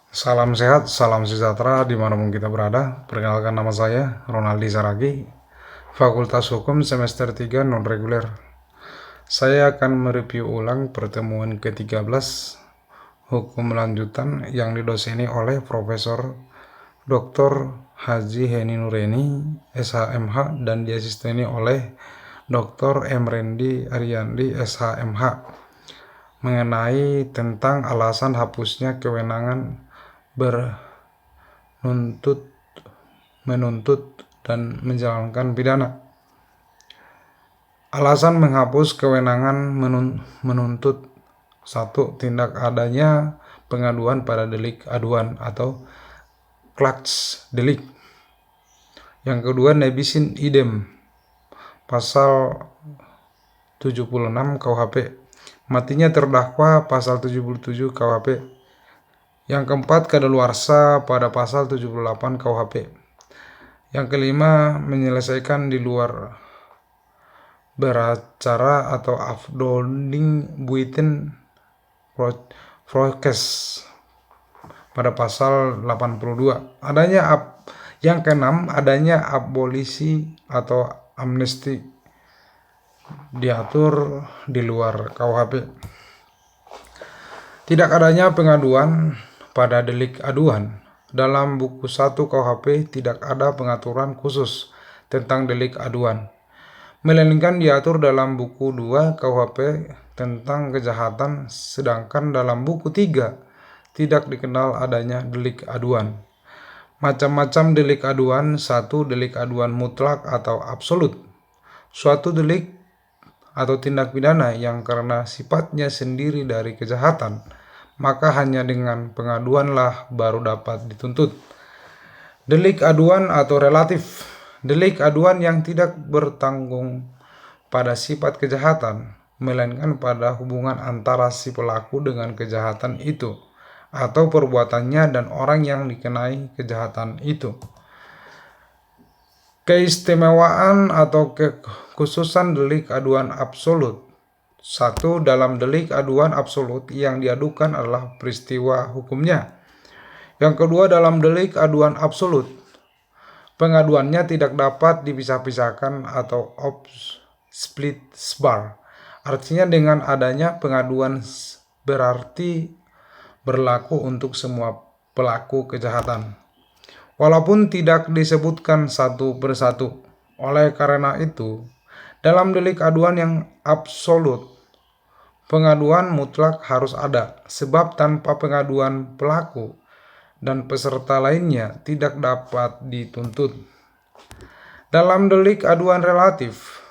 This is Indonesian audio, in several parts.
Salam sehat, salam sejahtera dimanapun kita berada. Perkenalkan, nama saya Ronaldi Saragi, Fakultas Hukum semester 3 non-reguler. Saya akan mereview ulang pertemuan ke-13 Hukum Lanjutan yang didoseni oleh Profesor Dr. Haji Heni Nureni, SHMH, dan diasisteni oleh Dr. Emrendi Ariandi, SHMH, mengenai tentang alasan hapusnya kewenangan menuntut dan menjalankan pidana. Alasan menghapus kewenangan menuntut: 1. Tindak adanya pengaduan pada delik aduan atau klaks delik. Yang kedua, nebis in idem, pasal 76 KUHP. Matinya terdakwa, pasal 77 KUHP. Yang keempat, kadaluarsa pada pasal 78 KUHP. Yang kelima, menyelesaikan di luar beracara atau afdoling buiten prokes pada pasal 82. Yang keenam, adanya abolisi atau amnesti diatur di luar KUHP. Tidak adanya pengaduan pada delik aduan. Dalam buku 1 KUHP tidak ada pengaturan khusus tentang delik aduan, melainkan diatur dalam buku 2 KUHP tentang kejahatan, sedangkan dalam buku 3 tidak dikenal adanya delik aduan. Macam-macam delik aduan. 1. Delik aduan mutlak atau absolut. Suatu delik atau tindak pidana yang karena sifatnya sendiri dari kejahatan, maka hanya dengan pengaduanlah baru dapat dituntut. Delik aduan atau relatif. Delik aduan yang tidak bertanggung pada sifat kejahatan, melainkan pada hubungan antara si pelaku dengan kejahatan itu, atau perbuatannya dan orang yang dikenai kejahatan itu. Keistimewaan atau kekhususan delik aduan absolut. 1. Dalam delik aduan absolut yang diadukan adalah peristiwa hukumnya. Yang kedua, dalam delik aduan absolut, pengaduannya tidak dapat dipisah-pisahkan atau split bar. Artinya dengan adanya pengaduan berarti berlaku untuk semua pelaku kejahatan, walaupun tidak disebutkan satu persatu. Oleh karena itu, dalam delik aduan yang absolut, pengaduan mutlak harus ada, sebab tanpa pengaduan pelaku dan peserta lainnya tidak dapat dituntut. Dalam delik aduan relatif,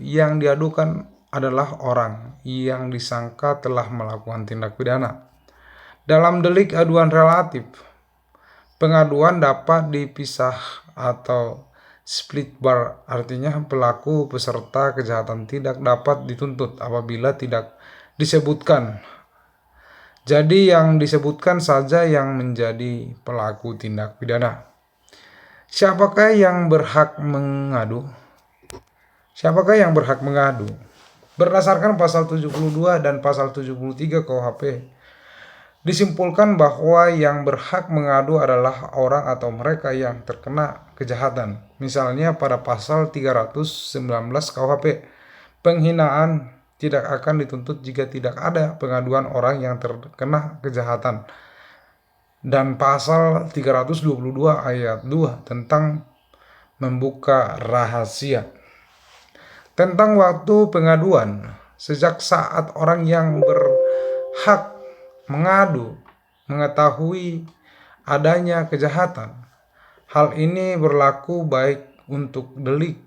yang diadukan adalah orang yang disangka telah melakukan tindak pidana. Dalam delik aduan relatif, pengaduan dapat dipisah atau split bar, artinya pelaku peserta kejahatan tidak dapat dituntut apabila tidak disebutkan. Jadi yang disebutkan saja yang menjadi pelaku tindak pidana. Siapakah yang berhak mengadu? Berdasarkan pasal 72 dan pasal 73 KUHP, disimpulkan bahwa yang berhak mengadu adalah orang atau mereka yang terkena kejahatan. Misalnya pada pasal 319 KUHP, penghinaan tidak akan dituntut jika tidak ada pengaduan orang yang terkena kejahatan. Dan pasal 322 ayat 2 tentang membuka rahasia. Tentang waktu pengaduan, sejak saat orang yang berhak mengadu mengetahui adanya kejahatan. Hal ini berlaku baik untuk delik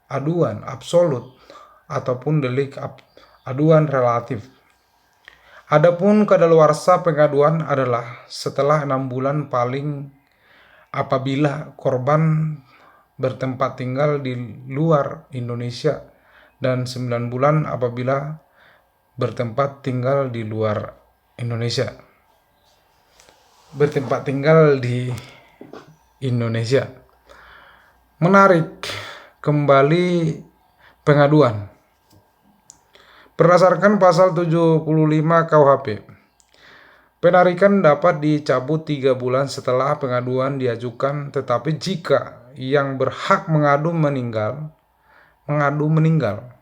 aduan absolut ataupun delik aduan relatif. Adapun kadaluarsa pengaduan adalah setelah 6 bulan paling apabila korban bertempat tinggal di luar Indonesia dan 9 bulan apabila bertempat tinggal di luar Indonesia. Menarik kembali pengaduan. Berdasarkan pasal 75 KUHP, penarikan dapat dicabut 3 bulan setelah pengaduan diajukan, tetapi jika yang berhak mengadu meninggal,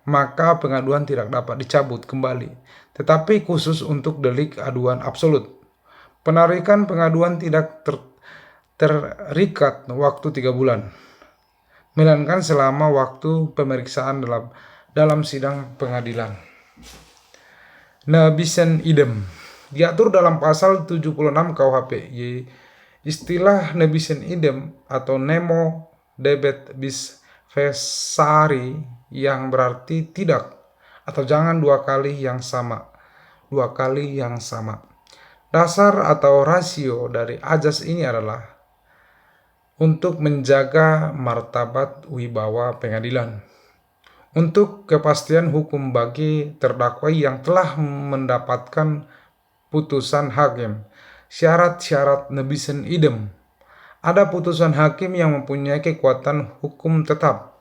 maka pengaduan tidak dapat dicabut kembali, tetapi khusus untuk delik aduan absolut. Penarikan pengaduan tidak terikat waktu 3 bulan, melainkan selama waktu pemeriksaan dalam sidang pengadilan. Nebisen idem diatur dalam pasal 76 KUHP. Istilah nebisen idem atau nemo debet bis vesari yang berarti tidak atau jangan dua kali yang sama. Dasar atau rasio dari ajas ini adalah untuk menjaga martabat wibawa pengadilan, untuk kepastian hukum bagi terdakwa yang telah mendapatkan putusan hakim. Syarat-syarat nebisen idem: ada putusan hakim yang mempunyai kekuatan hukum tetap.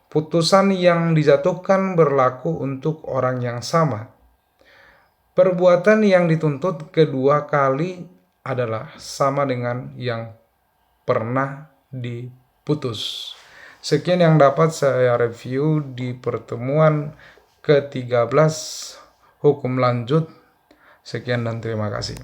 Putusan yang dijatuhkan berlaku untuk orang yang sama. Perbuatan yang dituntut kedua kali adalah sama dengan yang pernah diputus. Sekian yang dapat saya review di pertemuan ke-13 hukum lanjut. Sekian dan terima kasih.